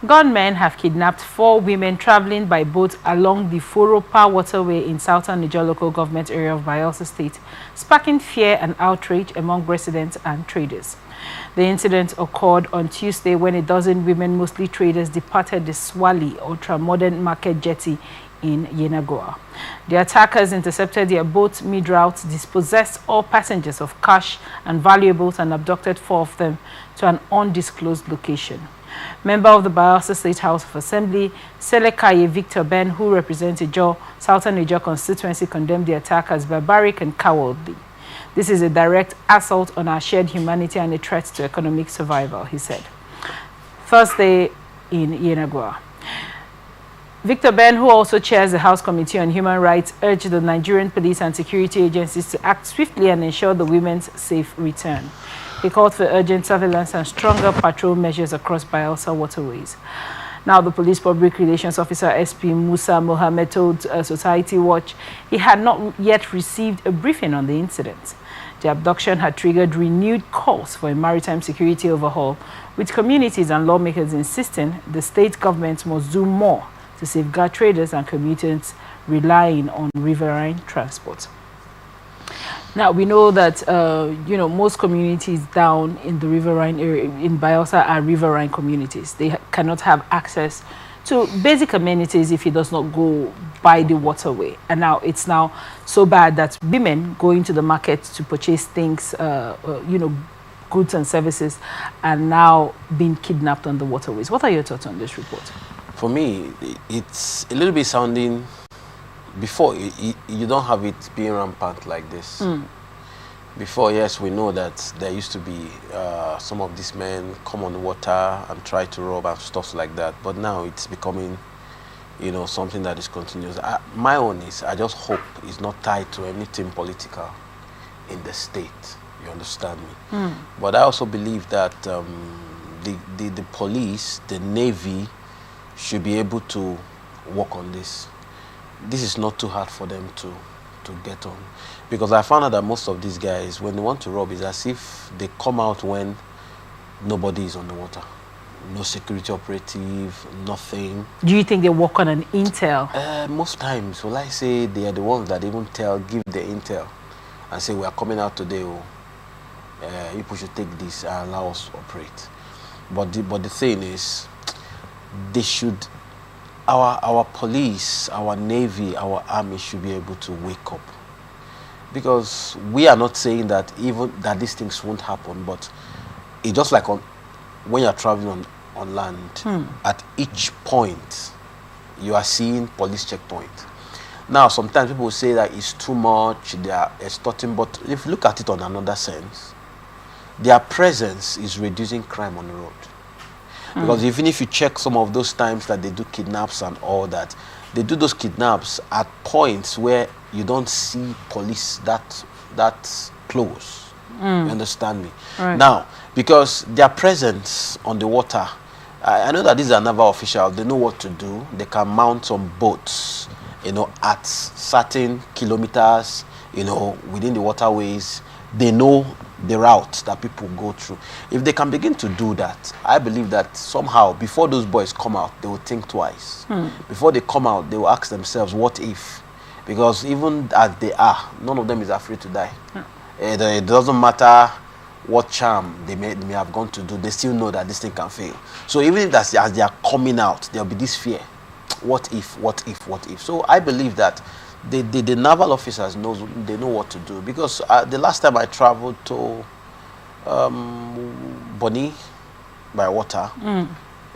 Gunmen have kidnapped 4 women traveling by boat along the Foropa waterway in southern Ijaw local government area of Bayelsa State, sparking fear and outrage among residents and traders. The incident occurred on Tuesday when a dozen women, mostly traders, departed the Swali ultra-modern market jetty in Yenagoa. The attackers intercepted their boat mid-route, dispossessed all passengers of cash and valuables, and abducted 4 of them to an undisclosed location. Member of the Bayelsa State House of Assembly, Selekaye Victor Ben, who represents Ijaw, Southern Ijaw constituency, condemned the attack as barbaric and cowardly. This is a direct assault on our shared humanity and a threat to economic survival, he said. Thursday in Yenagoa. Victor Ben, who also chairs the House Committee on Human Rights, urged the Nigerian police and security agencies to act swiftly and ensure the women's safe return. He called for urgent surveillance and stronger patrol measures across Bayelsa waterways. Now, the Police Public Relations Officer, SP Musa Mohammed, told Society Watch he had not yet received a briefing on the incident. The abduction had triggered renewed calls for a maritime security overhaul, with communities and lawmakers insisting the state government must do more to safeguard traders and commuters relying on riverine transport. Now, we know that, most communities down in the riverine area in Bayelsa are riverine communities. They cannot have access to basic amenities if it does not go by the waterway. And now it's now so bad that women going to the market to purchase things, goods and services, are now being kidnapped on the waterways. What are your thoughts on this report? For me, it's a little bit sounding... Before, you don't have it being rampant like this. Before, yes, we know that there used to be some of these men come on the water and try to rob and stuff like that. But now it's becoming, something that is continuous. My own is, I just hope it's not tied to anything political in the state. You understand me? But I also believe that the police, the Navy, should be able to work on this. This is not too hard for them to get on. Because I found out that most of these guys, when they want to rob, it's as if they come out when nobody is on the water. No security operative, nothing. Do you think they work on an intel? Most times, well, I say they are the ones that even give the intel and say, we are coming out today, people should take this and allow us to operate. But the thing is, they should... Our police, our Navy, our Army should be able to wake up. Because we are not saying that that these things won't happen, but it's just like when you're traveling on land, at each point, you are seeing police checkpoint. Now, sometimes people say that it's too much, they are extorting, but if you look at it on another sense, their presence is reducing crime on the road. Because even if you check some of those times that they do kidnaps and all that, they do those kidnaps at points where you don't see police that close. You understand me? Right. Now, because their presence on the water, I know that these are naval officials, they know what to do. They can mount some boats, at certain kilometers, within the waterways. They know the route that people go through. If they can begin to do that, I believe that somehow, before those boys come out, they will think twice. Before they come out, they will ask themselves, what if? Because even as they are, none of them is afraid to die. It doesn't matter what charm they may have gone to do, they still know that this thing can fail. So even if as they are coming out, there will be this fear. What if, what if, what if? So I believe that the naval officers know what to do, because the last time I traveled to Bonny by water,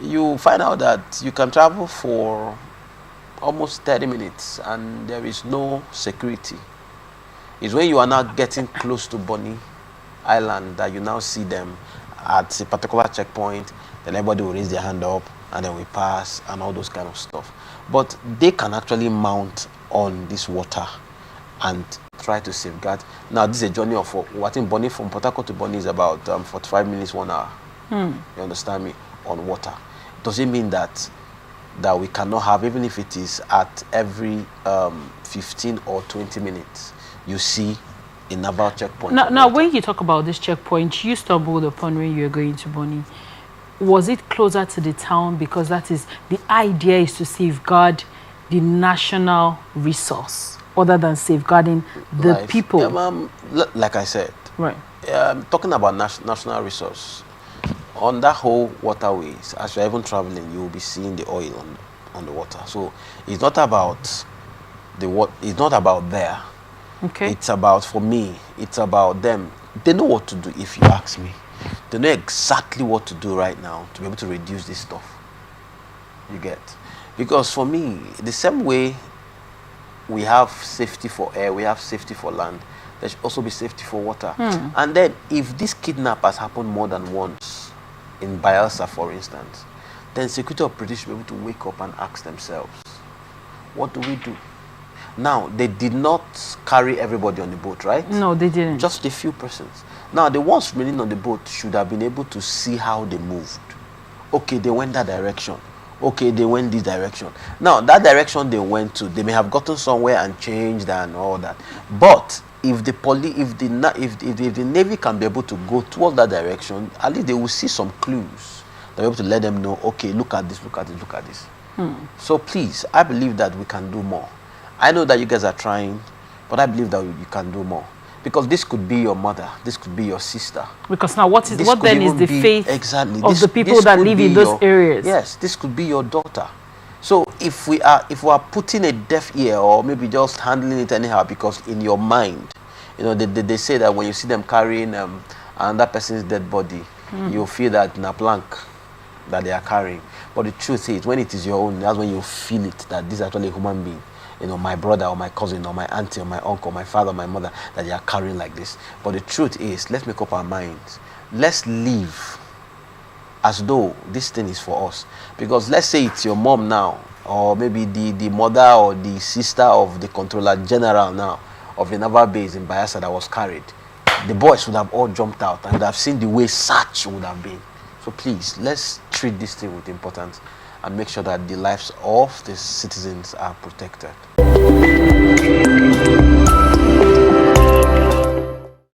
you find out that you can travel for almost 30 minutes and there is no security. It's when you are now getting close to Bonny Island that you now see them at a particular checkpoint, then everybody will raise their hand up and then we pass and all those kind of stuff. But they can actually mount on this water and try to safeguard. Now, this is a journey of, I think Bonny, from Port Harcourt to Bonny is about 45 minutes, 1 hour. You understand me? On water. Does it mean that we cannot have, even if it is at every 15 or 20 minutes, you see a naval checkpoint? Now when you talk about this checkpoint, you stumbled upon when you were going to Bonny. was it closer to the town because that is the idea is to safeguard the national resource other than safeguarding the people? Like I said, right. Talking about national resource, on that whole waterways, as you're even traveling, you will be seeing the oil on the water. So it's not about it's not about there. Okay. It's about, for me, it's about them. They know what to do, if you ask me. They know exactly what to do right now to be able to reduce this stuff. You get? Because for me, the same way we have safety for air, we have safety for land, there should also be safety for water. And then if this kidnap has happened more than once, in Bayelsa for instance, then security operatives should be able to wake up and ask themselves, what do we do? Now, they did not carry everybody on the boat, right? No, they didn't. Just a few persons. Now, the ones remaining on the boat should have been able to see how they moved. Okay, they went that direction. Okay, they went this direction. Now, that direction they went to, they may have gotten somewhere and changed and all that. But if the Navy can be able to go towards that direction, at least they will see some clues. They'll be able to let them know, okay, look at this, look at this, look at this. So please, I believe that we can do more. I know that you guys are trying, but I believe that you can do more. Because this could be your mother, this could be your sister. Because now what then is the faith of the people that live in those areas? Yes, this could be your daughter. So if we are putting a deaf ear or maybe just handling it anyhow, because in your mind, you know, they say that when you see them carrying another person's dead body, you feel that in a plank that they are carrying. But the truth is, when it is your own, that's when you feel it, that this is actually a human being. You know, my brother or my cousin or my auntie or my uncle, my father or my mother, that they are carrying like this. But the truth is, let's make up our minds. Let's live as though this thing is for us. Because let's say it's your mom now, or maybe the mother or the sister of the controller general now of the naval base in Bayelsa that was carried. The boys would have all jumped out and would have seen the way search would have been. So please, let's treat this thing with importance and make sure that the lives of the citizens are protected.